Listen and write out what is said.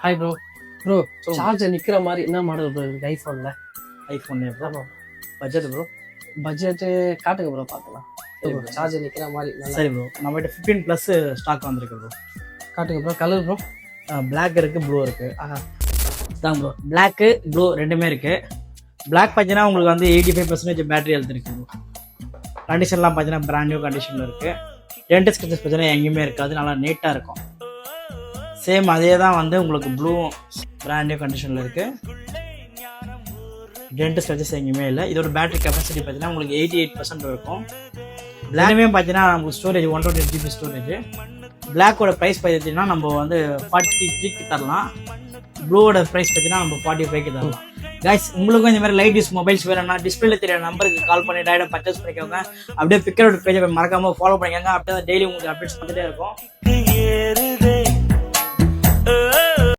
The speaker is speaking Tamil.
Hi bro. ப்ரோ சார்ஜர் நிற்கிற மாதிரி என்ன மாடல் ப்ரோ இருக்குது ஐஃபோனில்? ஐஃபோன் ஆமாம். Budget bro? பட்ஜெட்டு காட்டுங்க ப்ரோ பார்க்கலாம். சார்ஜர் நிற்கிற மாதிரி சரி ப்ரோ, நம்மகிட்ட 15+ ஸ்டாக் வந்திருக்கு ப்ரோ. காட்டுங்க ப்ரோ. Colour bro? பிளாக் இருக்குது, ப்ளூ இருக்குது. தான் ப்ரோ, பிளாக்கு ப்ளூ ரெண்டுமே இருக்குது. பிளாக் பார்த்தீங்கன்னா உங்களுக்கு வந்து 85% பேட்டரி ஹெல்த் இருக்குது ப்ரோ. கண்டிஷன்லாம் பார்த்தீங்கன்னா பிராண்ட் நியூ கண்டிஷனில் இருக்குது. டென்ட் ஸ்க்ராச்சஸ் பார்த்தீங்கன்னா எங்கேயுமே இருக்காது, நல்லா நீட்டாக இருக்கும். சேம் அதே தான் வந்து உங்களுக்கு ப்ளூ பிராண்ட் நியூ கண்டிஷனில் இருக்குது. டென்ட் ஸ்க்ராச்சஸ் எங்கேயுமே இல்லை. இதோட பேட்டரி கெப்பாசிட்டி பார்த்தீங்கன்னா உங்களுக்கு 88% இருக்கும். பிளாக்குமே பார்த்தீங்கன்னா நமக்கு ஸ்டோரேஜ் 128 GB ஸ்டோரேஜ். பிளாக்கோட ப்ரைஸ் பார்த்தீங்கன்னா நம்ம வந்து 43க்கு தரலாம். ப்ளூவோட ப்ரைஸ் பார்த்தீங்கன்னா நம்ம 45க்கு தரலாம். கைஸ், உங்களுக்கும் இந்த மாதிரி லைட் யூஸ் மொபைல்ஸ் வேணும்னா டிஸ்பிளேல தெரிய நம்பருக்கு கால் பண்ணி டைரெக்டாக பர்ச்சேஸ் பண்ணிக்கோங்க. அப்படியே பிக்கரோட பேஜை மறக்காமல் ஃபாலோ பண்ணிக்கோங்க. அப்படியே டெய்லி உங்களுக்கு அப்டேட்ஸ் வந்துட்டே இருக்கும்.